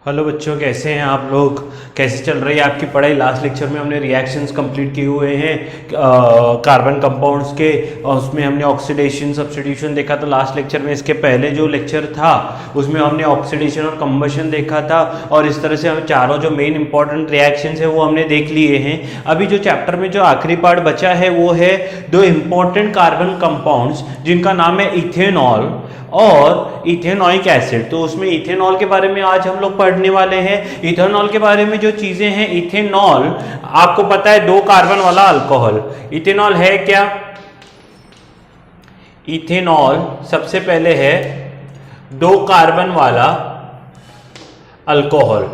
Hello बच्चों, कैसे हैं आप लोग? कैसे चल रही है आपकी पढ़ाई? लास्ट लेक्चर में हमने रिएक्शंस कंप्लीट किए हुए हैं कार्बन कंपाउंड्स के, और उसमें हमने ऑक्सीडेशन सब्स्टिट्यूशन देखा था लास्ट लेक्चर में। इसके पहले जो लेक्चर था उसमें हमने ऑक्सीडेशन और कंबशन देखा था, और इस तरह से हम चारों जो मेन इंपॉर्टेंट रिएक्शंस है वो हमने देख लिए हैं। अभी जो चैप्टर में जो आखिरी पार्ट बचा है वो है दो इंपॉर्टेंट कार्बन कंपाउंड्स जिनका नाम है इथेनॉल और इथेनॉइक एसिड। तो उसमें इथेनॉल के बारे में आज हम लोग पढ़ने वाले हैं। इथेनॉल के बारे में जो चीजें हैं, इथेनॉल आपको पता है दो कार्बन वाला अल्कोहल। इथेनॉल है क्या? इथेनॉल सबसे पहले है दो कार्बन वाला अल्कोहल।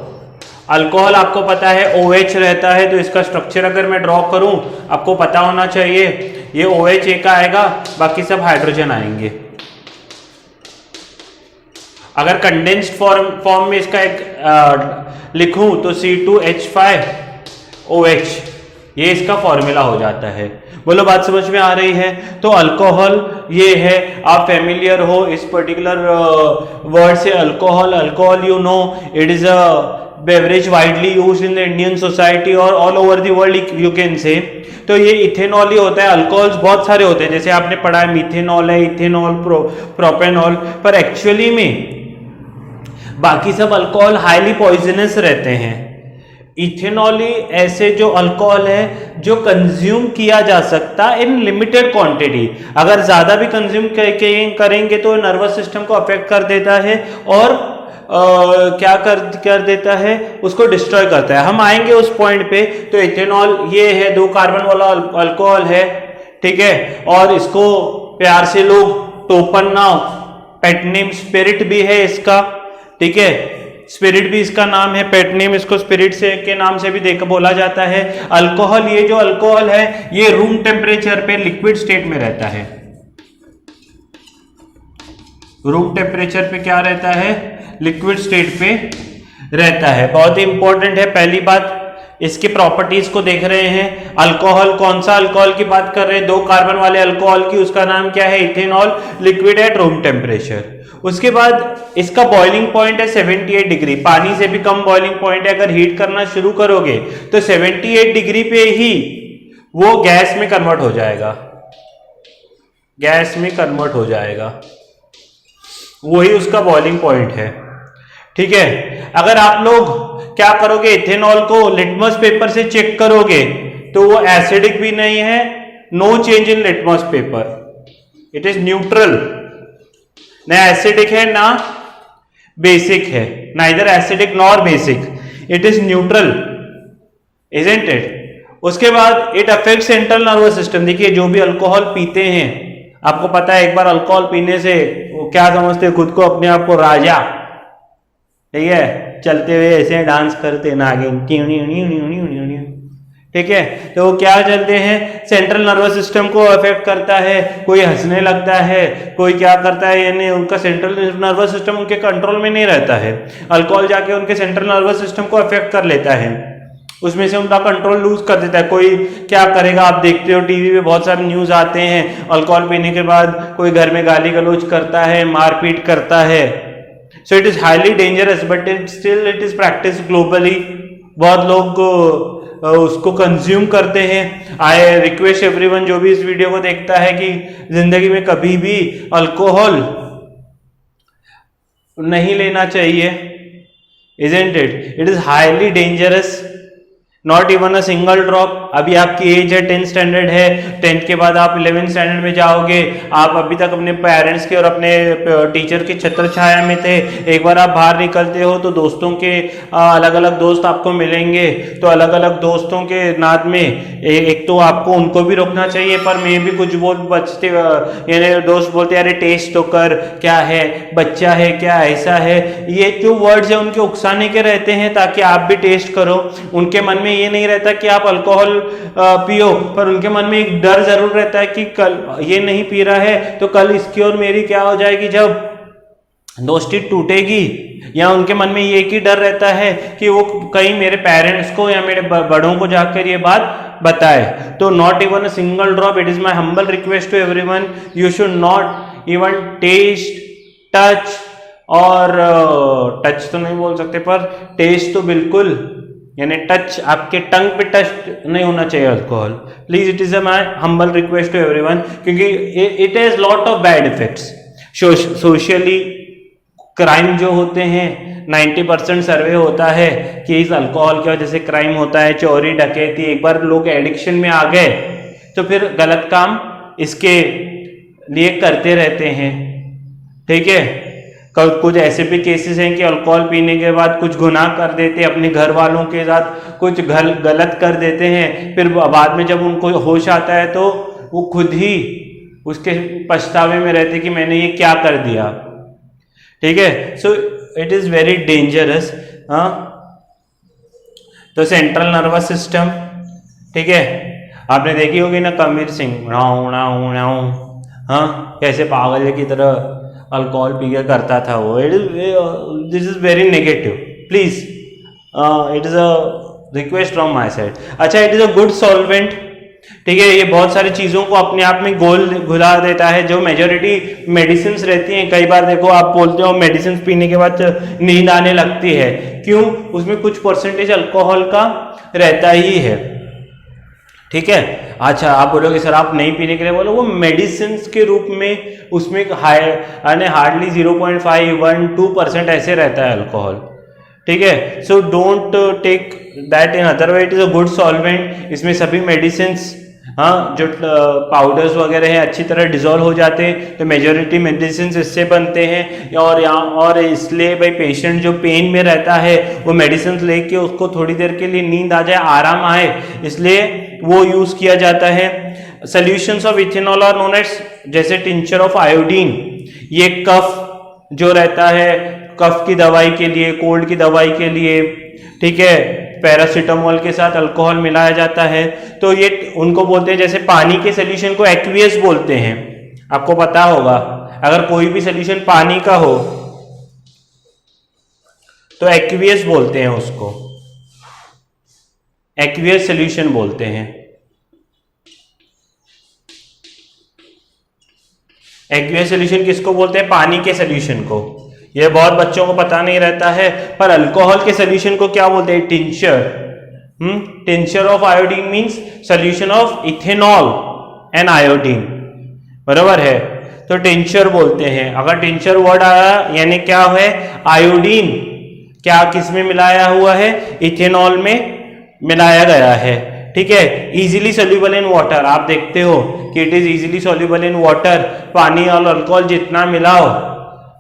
अल्कोहल आपको पता है OH रहता है, तो इसका स्ट्रक्चर अगर मैं ड्रॉ करूं आपको पता होना चाहिए। ये OH एक आएगा, बाकी सब हाइड्रोजन आएंगे। अगर कंडेंस्ड फॉर्म में इसका एक लिखूं तो C2H5OH, ये इसका फॉर्मूला हो जाता है। बोलो, बात समझ में आ रही है? तो अल्कोहल ये है, आप फेमिलियर हो इस पर्टिकुलर वर्ड से। Alcohol, alcohol you know it is a beverage widely used in the Indian society और all over the world you can say. तो ये इथेनॉल ही होता है। अल्कोहल्स बहुत सारे होते हैं, जैसे आपने पढ़ा है मिथेनॉल है, इथेनॉल, प्रोपेनॉल, पर एक्चुअली में बाकी सब अल्कोहल हाईली पॉइजनस रहते हैं। इथेनॉल ही ऐसे जो अल्कोहल है जो कंज्यूम किया जा सकता इन लिमिटेड क्वांटिटी। अगर ज्यादा भी कंज्यूम करेंगे तो नर्वस सिस्टम को अफेक्ट कर देता है और क्या कर देता है, उसको डिस्ट्रॉय करता है। हम आएंगे उस पॉइंट पे। तो इथेनॉल ये है, दो कार्बन वाला अल्कोहल है, ठीक है। और इसको प्यार से लोग टोपन नाउ, पेट नेम स्पिरिट भी है इसका, ठीक है। स्पिरिट भी इसका नाम है, पेट नेम इसको स्पिरिट से के नाम से भी बोला जाता है। अल्कोहल, ये जो अल्कोहल है ये रूम टेम्परेचर पे लिक्विड स्टेट में रहता है। रूम टेम्परेचर पे क्या रहता है? लिक्विड स्टेट पे रहता है। बहुत ही इंपॉर्टेंट है। पहली बात, इसके प्रॉपर्टीज को देख रहे हैं। अल्कोहल, कौन सा अल्कोहल की बात कर रहे हैं? दो कार्बन वाले अल्कोहल की, उसका नाम क्या है? Ethanol, liquid at room temperature. उसके बाद इसका बॉइलिंग पॉइंट है 78 डिग्री। पानी से भी कम बॉइलिंग पॉइंट है। अगर हीट करना शुरू करोगे तो 78 डिग्री पे ही वो गैस में कन्वर्ट हो जाएगा। गैस में कन्वर्ट हो जाएगा, वही उसका बॉइलिंग पॉइंट है, ठीक है। अगर आप लोग क्या करोगे, इथेनॉल को लिटमस पेपर से चेक करोगे तो वो एसिडिक भी नहीं है, no change in litmus paper, it is neutral. ना एसिडिक है ना बेसिक है, neither acidic nor basic, it is neutral, isn't it. उसके बाद it affect central nervous system. देखिए, जो भी अल्कोहल पीते हैं, आपको पता है एक बार अल्कोहल पीने से वो क्या समझते हैं खुद को, अपने आप को राजा, ठीक है, चलते हुए ऐसे डांस करते नागिन, ठीक है। तो वो क्या चलते हैं, सेंट्रल नर्वस सिस्टम को अफेक्ट करता है। कोई हंसने लगता है, कोई क्या करता है, यानी उनका सेंट्रल नर्वस सिस्टम उनके कंट्रोल में नहीं रहता है। अल्कोहल जाके उनके सेंट्रल नर्वस सिस्टम को अफेक्ट कर लेता है, उसमें से उनका कंट्रोल लूज कर देता है। कोई क्या करेगा, आप देखते हो टीवी पे बहुत सारे न्यूज आते हैं, अल्कोहल पीने के बाद कोई घर में गाली गलौज करता है, मारपीट करता है। So it is highly dangerous, but still it is practice globally. बहुत लोग उसको कंज्यूम करते हैं। आई रिक्वेस्ट एवरीवन जो भी इस वीडियो को देखता है कि जिंदगी में कभी भी अल्कोहल नहीं लेना चाहिए, isn't it? It is highly dangerous, not even a single drop. अभी आपकी एज है 10th स्टैंडर्ड है, 10th के बाद आप 11th स्टैंडर्ड में जाओगे। आप अभी तक अपने पेरेंट्स के और अपने टीचर की छत्र छाया में थे। एक बार आप बाहर निकलते हो तो दोस्तों के अलग अलग दोस्त आपको मिलेंगे, तो अलग अलग दोस्तों के नाद में एक तो आपको उनको भी रोकना चाहिए, पर मैं भी कुछ बोल बचते, यानी दोस्त बोलते अरे टेस्ट तो कर, क्या है, बच्चा है क्या, ऐसा है। ये जो वर्ड्स है उनके उकसाने के रहते हैं ताकि आप भी टेस्ट करो। उनके मन में ये नहीं रहता कि आप अल्कोहल पियो, पर उनके मन में एक डर जरूर रहता है कि कल ये नहीं पी रहा है तो कल इसकी और मेरी क्या हो जाएगी, जब दोस्ती टूटेगी। या उनके मन में ये की डर रहता है कि वो कहीं मेरे पेरेंट्स को या मेरे बड़ों को जाकर ये बात बताए। तो not even a single drop, it is my humble request to everyone, you should not even taste, touch और टच तो नहीं बोल सकते, पर टेस्ट तो बिल्कुल, यानी टच आपके टंग पे टच नहीं होना चाहिए alcohol. Please, it is a my humble request to everyone, क्योंकि it has lot of bad effects socially. Crime जो होते हैं 90% सर्वे होता है कि इस अल्कोहल की वजह से क्राइम होता है, चोरी डकैती। एक बार लोग एडिक्शन में आ गए तो फिर गलत काम इसके लिए करते रहते हैं, ठीक है। कुछ ऐसे भी केसेस हैं कि अल्कोहल पीने के बाद कुछ गुनाह कर देते हैं, अपने घर वालों के साथ कुछ गलत कर देते हैं, फिर बाद में जब उनको होश आता है तो वो खुद ही उसके पछतावे में रहते कि मैंने ये क्या कर दिया, ठीक है। So it is very dangerous. हाँ, तो सेंट्रल नर्वस सिस्टम, ठीक है, आपने देखी होगी ना कबीर सिंह, नाऊ नाऊ नाऊ, हाँ, कैसे पागल की तरह अल्कोहल पी के करता था वो। It is, this is very negative, please, it is a request from my side. अच्छा, it is a good solvent, ठीक है, ये बहुत सारी चीजों को अपने आप में घुला देता है। जो मेजोरिटी मेडिसिन रहती हैं, कई बार देखो आप बोलते हो मेडिसिन पीने के बाद नींद आने लगती है, क्यों? उसमें कुछ परसेंटेज अल्कोहल का रहता ही है, ठीक है। अच्छा, आप बोलोगे सर आप नहीं पीने के लिए बोलो, वो मेडिसिन के रूप में उसमें हार्डली 0.5-1-2% ऐसे रहता है अल्कोहल, ठीक है। So don't take that in other way, it is a good solvent. इसमें सभी मेडिसिन, हाँ, जो पाउडर्स वगैरह हैं अच्छी तरह डिजोल्व हो जाते हैं, तो मेजोरिटी मेडिसिन इससे बनते हैं। और इसलिए भाई पेशेंट जो पेन में रहता है वो मेडिसिन लेके उसको थोड़ी देर के लिए नींद आ जाए, आराम आए, इसलिए वो यूज किया जाता है। Solutions of ethanol are known as, जैसे टिंचर ऑफ आयोडीन, ये कफ जो रहता है, कफ की दवाई के लिए, कोल्ड की दवाई के लिए, ठीक है, पैरासीटामोल के साथ अल्कोहल मिलाया जाता है। तो ये उनको बोलते हैं, जैसे पानी के सोल्यूशन को एक्वियस बोलते हैं, आपको पता होगा, अगर कोई भी सोल्यूशन पानी का हो तो एक्वियस बोलते हैं उसको, एक्वियस सोल्यूशन बोलते हैं। एक्वियस सोल्यूशन किसको बोलते हैं? पानी के सोल्यूशन को। ये बहुत बच्चों को पता नहीं रहता है, पर अल्कोहल के सोल्यूशन को क्या बोलते हैं? Tincture. Tincture of iodine means solution of ethanol and iodine, बराबर है, तो टिंचर बोलते हैं। अगर टिंचर वर्ड आया यानी क्या है? आयोडीन क्या किस में मिलाया हुआ है? इथेनॉल में मिलाया गया है, ठीक है। इजीली सोल्यूबल इन वाटर, आप देखते हो कि it is easily soluble in water, पानी और अल्कोहल जितना मिलाओ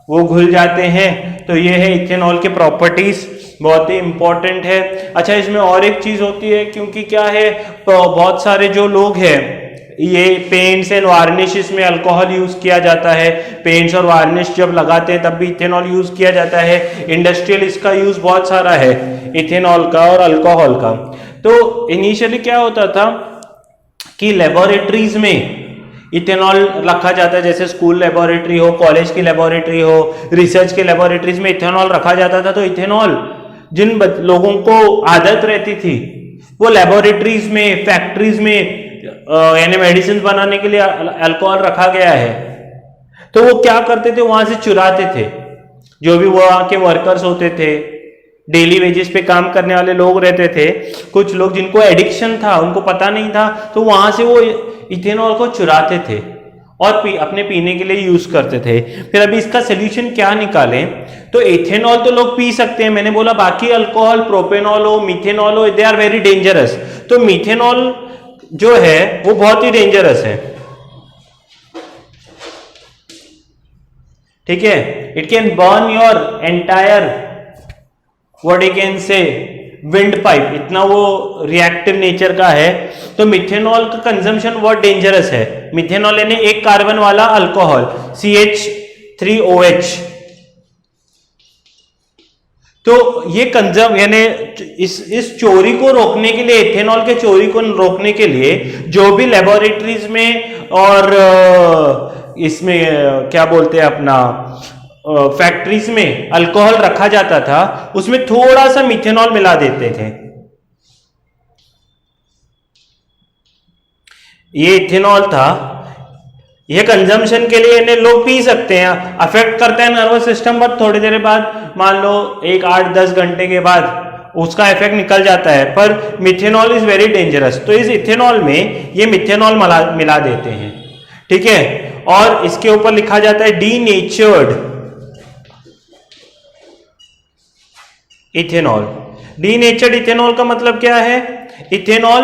वो घुल जाते हैं। तो ये है इथेनॉल के प्रॉपर्टीज, बहुत ही इंपॉर्टेंट है। अच्छा, इसमें और एक चीज होती है, क्योंकि क्या है, बहुत सारे जो लोग हैं, ये पेंट्स एंड वार्निश में अल्कोहल यूज किया जाता है, पेंट्स और वार्निश जब लगाते हैं तब भी इथेनॉल यूज किया जाता है। इंडस्ट्रियल इसका यूज बहुत सारा है, इथेनॉल का और अल्कोहल का। तो इनिशियली क्या होता था कि लेबोरेटरीज में इथेनॉल रखा जाता है, जैसे स्कूल लेबोरेटरी हो, कॉलेज की लेबोरेटरी हो, रिसर्च के लेबोरेटरीज में इथेनॉल रखा जाता था। तो इथेनॉल जिन लोगों को आदत रहती थी वो लेबोरेटरीज में, फैक्ट्रीज में, यानी मेडिसिन बनाने के लिए अल्कोहल रखा गया है, तो वो क्या करते थे, वहां से चुराते थे। जो भी वहां के वर्कर्स होते थे, डेली वेजेस पे काम करने वाले लोग रहते थे, कुछ लोग जिनको एडिक्शन था, उनको पता नहीं था, तो वहां से वो इथेनॉल को चुराते थे और अपने पीने के लिए यूज करते थे। फिर अभी इसका सोल्यूशन क्या निकालें? तो इथेनॉल तो लोग पी सकते हैं, मैंने बोला, बाकी अल्कोहल, प्रोपेनॉल हो, मिथेनॉल हो, दे आर वेरी डेंजरस। तो मिथेनॉल जो है वो बहुत ही डेंजरस है, ठीक है। It can burn your entire, what you can से, विंड पाइप, इतना वो रिएक्टिव नेचर का है। तो मिथेनॉल का कंजम्पशन बहुत डेंजरस है। मिथेनॉल यानी एक कार्बन वाला अल्कोहल, CH3OH। तो ये कंजम यानी इस चोरी को रोकने के लिए, इथेनॉल के चोरी को रोकने के लिए जो भी लेबोरेटरीज में और इसमें क्या बोलते हैं अपना फैक्ट्रीज में अल्कोहल रखा जाता था, उसमें थोड़ा सा मिथेनॉल मिला देते थे। ये इथेनॉल था, ये कंजम्पशन के लिए इन्हें लोग पी सकते हैं, अफेक्ट करता है नर्वस सिस्टम, पर थोड़ी देर बाद मान लो 8-10 घंटे के बाद उसका इफेक्ट निकल जाता है। पर मिथेनॉल इज वेरी डेंजरस, तो इस इथेनॉल में ये मिथेनॉल मिला देते हैं, ठीक है। और इसके ऊपर लिखा जाता है डीनेचर्ड इथेनॉल। डीनेचर्ड इथेनॉल का मतलब क्या है? इथेनॉल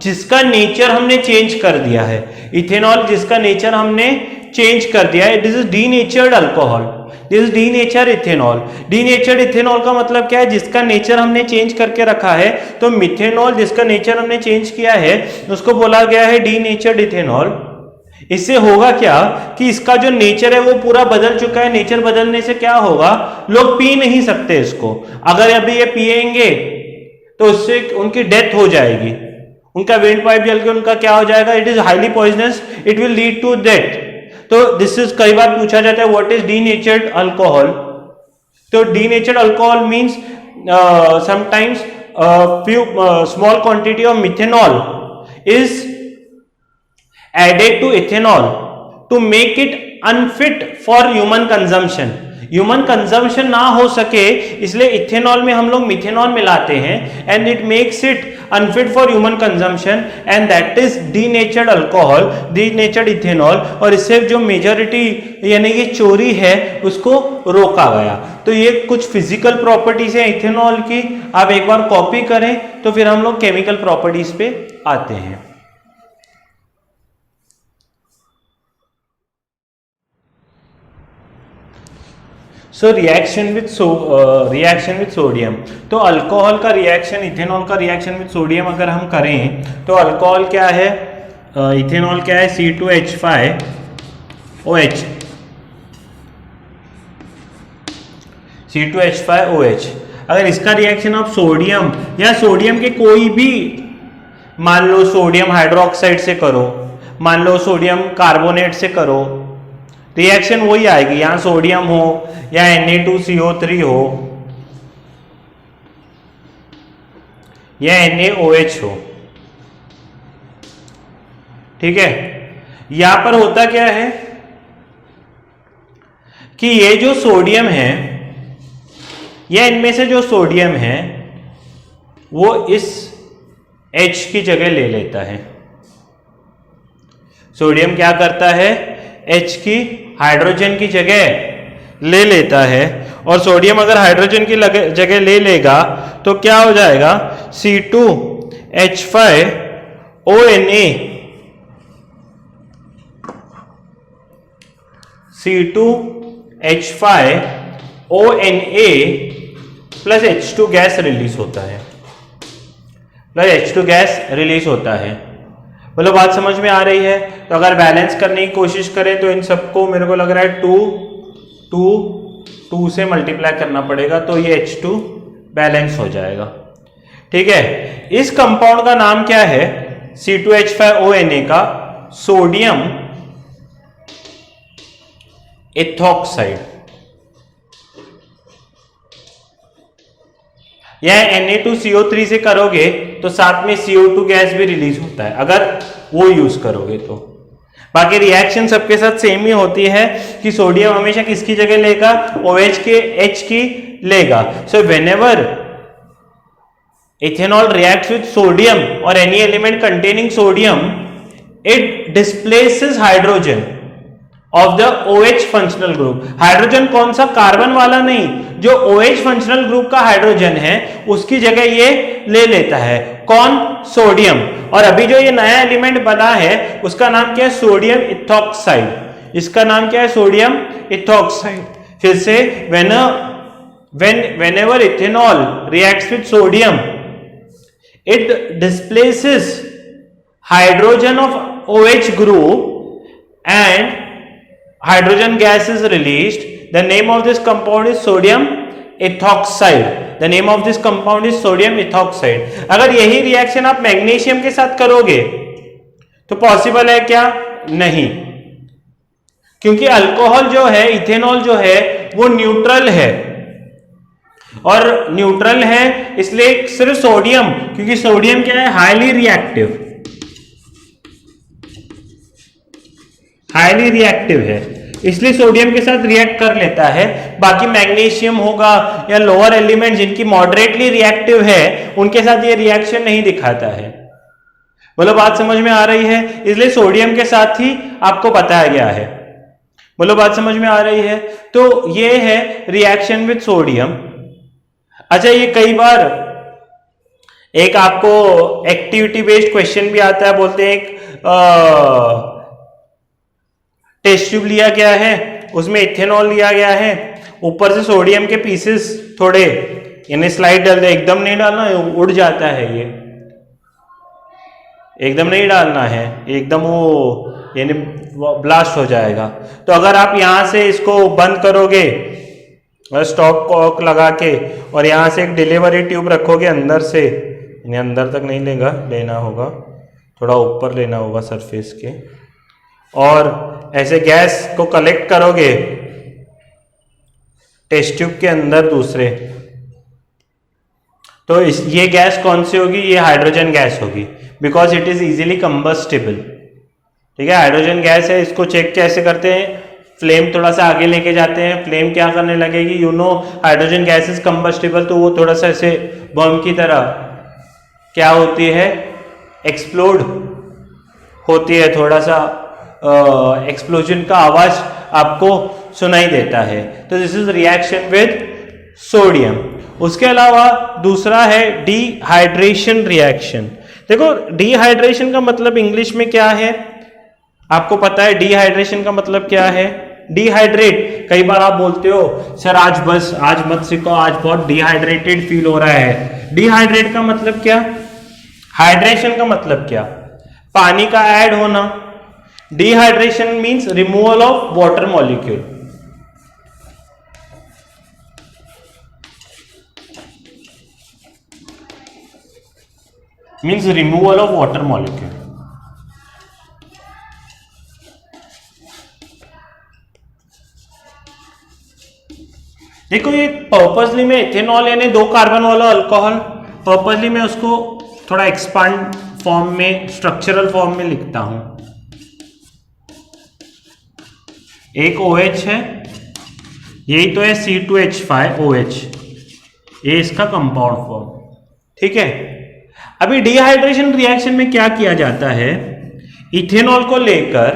जिसका नेचर हमने चेंज कर दिया है, इथेनॉल जिसका नेचर हमने चेंज कर दिया है, this is denatured alcohol, this is denatured ethanol. Denatured ethanol का मतलब क्या है? जिसका नेचर हमने चेंज करके रखा है। तो मिथेनॉल जिसका नेचर हमने चेंज किया है उसको बोला गया है डीनेचर्ड इथेनॉल। इससे होगा क्या कि इसका जो नेचर है वो पूरा बदल चुका है। नेचर बदलने से क्या होगा? लोग पी नहीं सकते इसको। अगर अभी ये पिएंगे तो उससे उनकी डेथ हो जाएगी, उनका वेंट पाइप जल के उनका क्या हो जाएगा? It is highly poisonous, it will lead to death. तो दिस इज कई बार पूछा जाता है व्हाट इज डीनेचर्ड अल्कोहल। तो denatured alcohol means sometimes few small quantity of methanol is added to ethanol to make it unfit for human consumption। Human consumption ना हो सके इसलिए इथेनॉल में हम लोग मिथेनॉल मिलाते हैं and it makes it unfit for human consumption and that is denatured alcohol, denatured ethanol. और इससे जो मेजॉरिटी यानी कि चोरी है उसको रोका गया। तो ये कुछ फिजिकल प्रॉपर्टीज है इथेनॉल की, आप एक बार कॉपी करें तो फिर हम लोग केमिकल प्रॉपर्टीज पे आते हैं। So reaction with sodium. तो अल्कोहल का रिएक्शन, इथेनॉल का रिएक्शन विथ सोडियम अगर हम करें तो अल्कोहल क्या है, इथेनॉल क्या है? C2H5OH, C2H5OH। अगर इसका रिएक्शन आप सोडियम या सोडियम के कोई भी, मान लो सोडियम हाइड्रोक्साइड से करो, मान लो सोडियम कार्बोनेट से करो, रिएक्शन वही आएगी। यहां सोडियम हो या Na2CO3 हो या NaOH हो, ठीक है। यहां पर होता क्या है कि ये जो सोडियम है या इनमें से जो सोडियम है वो इस H की जगह ले लेता है। सोडियम क्या करता है? H की हाइड्रोजन की जगह ले लेता है। और सोडियम अगर हाइड्रोजन की जगह ले लेगा तो क्या हो जाएगा? C2H5ONA, C2H5ONA plus H2 gas release होता है, बोलो बात समझ में आ रही है? तो अगर बैलेंस करने की कोशिश करें तो इन सबको मेरे को लग रहा है 2 से मल्टीप्लाई करना पड़ेगा, तो ये H2 बैलेंस हो जाएगा, ठीक है। इस कंपाउंड का नाम क्या है? C2H5ONA का सोडियम इथॉक्साइड। यह Na2CO3 से करोगे तो साथ में CO2 गैस भी रिलीज होता है अगर वो यूज करोगे तो। बाकी रिएक्शन सबके साथ सेम ही होती है कि सोडियम हमेशा किसकी जगह लेगा? OH के H की लेगा। So whenever ethanol reacts with sodium और any element containing sodium, it displaces hydrogen of the OH functional group. Hydrogen कौन सा? कार्बन वाला नहीं, जो OH फंक्शनल ग्रुप का हाइड्रोजन है उसकी जगह ये ले लेता है। कौन? सोडियम। और अभी जो ये नया एलिमेंट बना है उसका नाम क्या है? Sodium ethoxide. इसका नाम क्या है? Sodium ethoxide. फिर से whenever ethanol reacts with sodium, it displaces hydrogen of OH group and hydrogen gas is released. The name of this compound is sodium ethoxide. The name of this compound is sodium ethoxide. अगर यही reaction आप magnesium के साथ करोगे तो possible है क्या? नहीं, क्योंकि अल्कोहल जो है, इथेनॉल जो है वो न्यूट्रल है, और न्यूट्रल है इसलिए सिर्फ सोडियम, क्योंकि सोडियम क्या है? Highly reactive. हाईली रिएक्टिव है, इसलिए सोडियम के साथ रिएक्ट कर लेता है। बाकी मैग्नीशियम होगा या लोअर एलिमेंट जिनकी मॉडरेटली रिएक्टिव है, उनके साथ ये रिएक्शन नहीं दिखाता है। बोलो बात समझ में आ रही है? इसलिए सोडियम के साथ ही आपको बताया गया है। बोलो बात समझ में आ रही है? तो ये है रिएक्शन विद सोडियम। अच्छा, ये कई बार एक आपको एक्टिविटी बेस्ड क्वेश्चन भी आता है, बोलते हैं एक टेस्ट ट्यूब लिया गया है, उसमें इथेनॉल लिया गया है, ऊपर से सोडियम के पीसेस थोड़े यानी स्लाइड डाल दे, एकदम नहीं डालना, उड़ जाता है, ये एकदम नहीं डालना है, एकदम वो यानी ब्लास्ट हो जाएगा। तो अगर आप यहां से इसको बंद करोगे स्टॉप कॉक लगा के और यहां से एक डिलीवरी ट्यूब रखोगे अंदर से, यानी अंदर तक नहीं लेना होगा, थोड़ा ऊपर लेना होगा सरफेस के, और ऐसे गैस को कलेक्ट करोगे टेस्ट ट्यूब के अंदर दूसरे, तो ये गैस कौन सी होगी? ये हाइड्रोजन गैस होगी, because it is easily combustible. ठीक है, हाइड्रोजन गैस है। इसको चेक कैसे करते हैं? फ्लेम थोड़ा सा आगे लेके जाते हैं, फ्लेम क्या करने लगेगी? You know hydrogen gas is combustible, तो वो थोड़ा सा ऐसे बम की तरह क्या होती है? एक्सप्लोड होती है, थोड़ा सा एक्सप्लोजन का आवाज आपको सुनाई देता है। तो this is reaction with sodium. उसके अलावा दूसरा है डिहाइड्रेशन रिएक्शन। देखो, डिहाइड्रेशन का मतलब इंग्लिश में क्या है? आपको पता है डिहाइड्रेशन का मतलब क्या है? डिहाइड्रेट। कई बार आप बोलते हो सर आज मत सीखो, आज बहुत डिहाइड्रेटेड फील हो रहा है। डिहाइड्रेट का मतलब क्या? हाइड्रेशन का मतलब क्या? पानी का ऐड होना। Dehydration means removal of water molecule. Means removal of water molecule. देखो, ये पर्पसली में इथेनॉल यानी 2 कार्बन वाला अल्कोहल, पर्पसली मैं उसको थोड़ा एक्सपांड फॉर्म में, स्ट्रक्चरल फॉर्म में लिखता हूं। एक OH है, यही तो है C2H5OH, ये इसका कंपाउंड फॉर्म। ठीक है, अभी डिहाइड्रेशन रिएक्शन में क्या किया जाता है? इथेनॉल को लेकर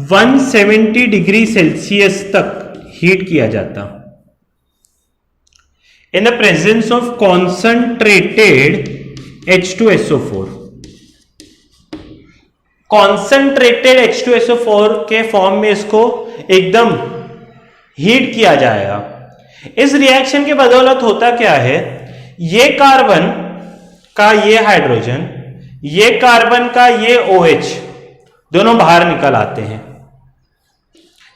170 डिग्री सेल्सियस तक हीट किया जाता in the presence of concentrated H2SO4। Concentrated H2SO4 के फॉर्म में इसको एकदम हीट किया जाएगा। इस रिएक्शन के बदौलत होता क्या है? ये कार्बन का ये हाइड्रोजन, ये कार्बन का ये OH दोनों बाहर निकल आते हैं।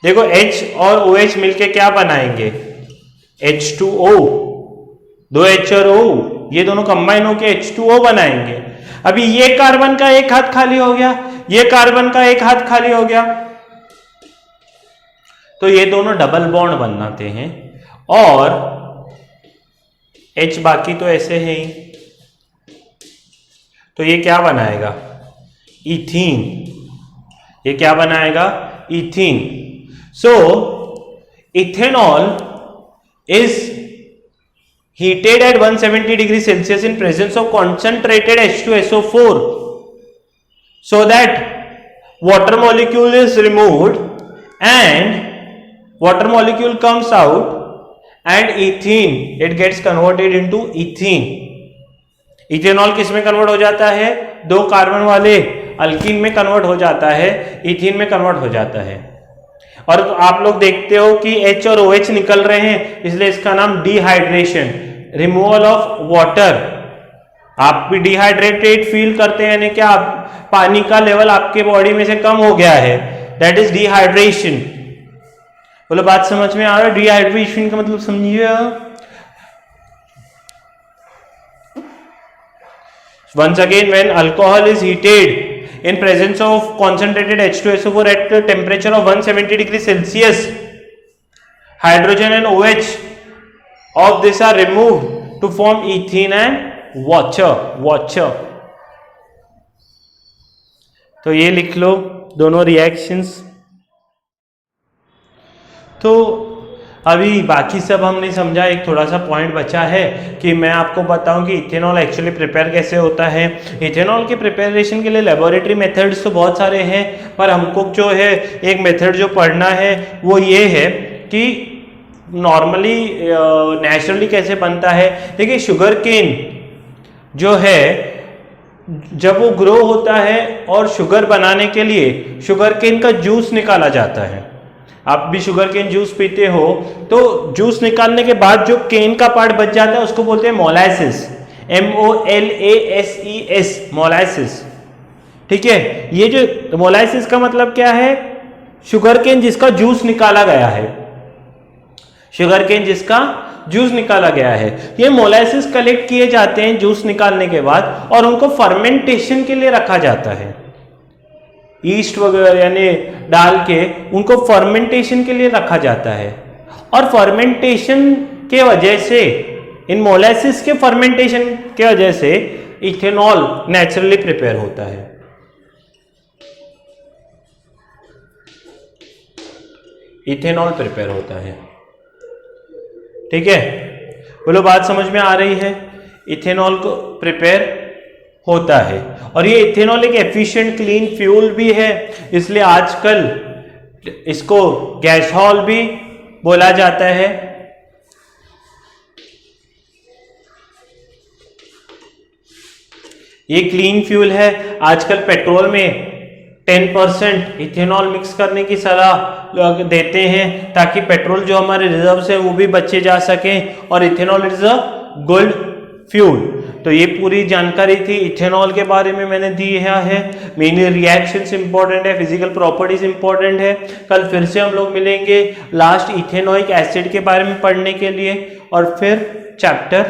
देखो, H और OH मिलके क्या बनाएंगे? H2O। 2 H और O ये दोनों कंबाइन होकर H2O बनाएंगे। अभी ये कार्बन का एक हाथ खाली हो गया, ये कार्बन का एक हाथ खाली हो गया, तो ये दोनों डबल बॉन्ड बनाते हैं और H बाकी तो ऐसे है ही, तो ये क्या बनाएगा? इथीन। ये क्या बनाएगा? Ethene. So ethanol is heated at 170 degree Celsius in presence of concentrated H2SO4 so that water molecule is removed and water molecule comes out and ethene, it gets converted into ethene। Ethanol किस में convert हो जाता है? 2 carbon वाले alkyne में convert हो जाता है, इथीन में कन्वर्ट हो जाता है। और आप लोग देखते हो कि H और OH निकल रहे हैं, इसलिए इसका नाम डिहाइड्रेशन, रिमूवल ऑफ वाटर। आप भी डिहाइड्रेटेड फील करते हैं, यानी क्या पानी का लेवल आपके बॉडी में से कम हो गया है, दैट इज डिहाइड्रेशन। बोलो बात समझ में आ रहा है? डिहाइड्रेशन का मतलब समझिए। Once again, when alcohol is heated in presence of concentrated H2SO4 at a temperature of 170 degrees Celsius, hydrogen and OH of this are removed to form ethene and water। तो ये लिख लो दोनों रिएक्शंस। तो अभी बाकी सब हमने समझा, एक थोड़ा सा पॉइंट बचा है कि मैं आपको बताऊं कि इथेनॉल एक्चुअली प्रिपेयर कैसे होता है। इथेनॉल के प्रिपरेशन के लिए लेबोरेटरी मेथड्स तो बहुत सारे हैं, पर हमको जो है एक मेथड जो पढ़ना है वो ये है कि नॉर्मली नेचुरली कैसे बनता है। देखिए शुगर केन जो है जब वो ग्रो होता है और शुगर बनाने के लिए शुगर केन का जूस निकाला जाता है। आप भी शुगर केन जूस पीते हो तो जूस निकालने के बाद जो केन का पार्ट बच जाता है उसको बोलते हैं मोलासिस, MOLASES, मोलासिस। ठीक है, ये जो मोलासिस का मतलब क्या है, शुगर केन जिसका जूस निकाला गया है, शुगर केन जिसका जूस निकाला गया है। ये मोलासिस कलेक्ट किए जाते हैं जूस निकालने के बाद और उनको फर्मेंटेशन के लिए रखा जाता है, ईस्ट वगैरह यानी डाल के उनको फर्मेंटेशन के लिए रखा जाता है। और फर्मेंटेशन के वजह से, इन मोलासिस के फर्मेंटेशन के वजह से इथेनॉल नेचुरली प्रिपेयर होता है। इथेनॉल प्रिपेयर होता है। ठीक है, बोलो बात समझ में आ रही है। इथेनॉल को प्रिपेयर होता है और ये इथेनॉल एक एफिशिएंट क्लीन फ्यूल भी है, इसलिए आजकल इसको गैसोल भी बोला जाता है। ये क्लीन फ्यूल है। आजकल पेट्रोल में 10% इथेनॉल मिक्स करने की सलाह देते हैं ताकि पेट्रोल जो हमारे रिजर्व्स है वो भी बचे जा सकें, और ethanol is a good fuel. तो ये पूरी जानकारी थी इथेनॉल के बारे में मैंने दी है। मेनली रिएक्शंस इंपॉर्टेंट है, फिजिकल प्रॉपर्टीज इंपॉर्टेंट है। कल फिर से हम लोग मिलेंगे लास्ट इथेनॉइक एसिड के बारे में पढ़ने के लिए और फिर चैप्टर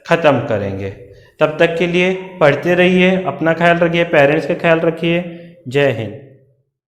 खत्म करेंगे। तब तक के लिए पढ़ते रहिए, अपना ख्याल रखिए, पेरेंट्स का ख्याल रखिए। जय हिंद।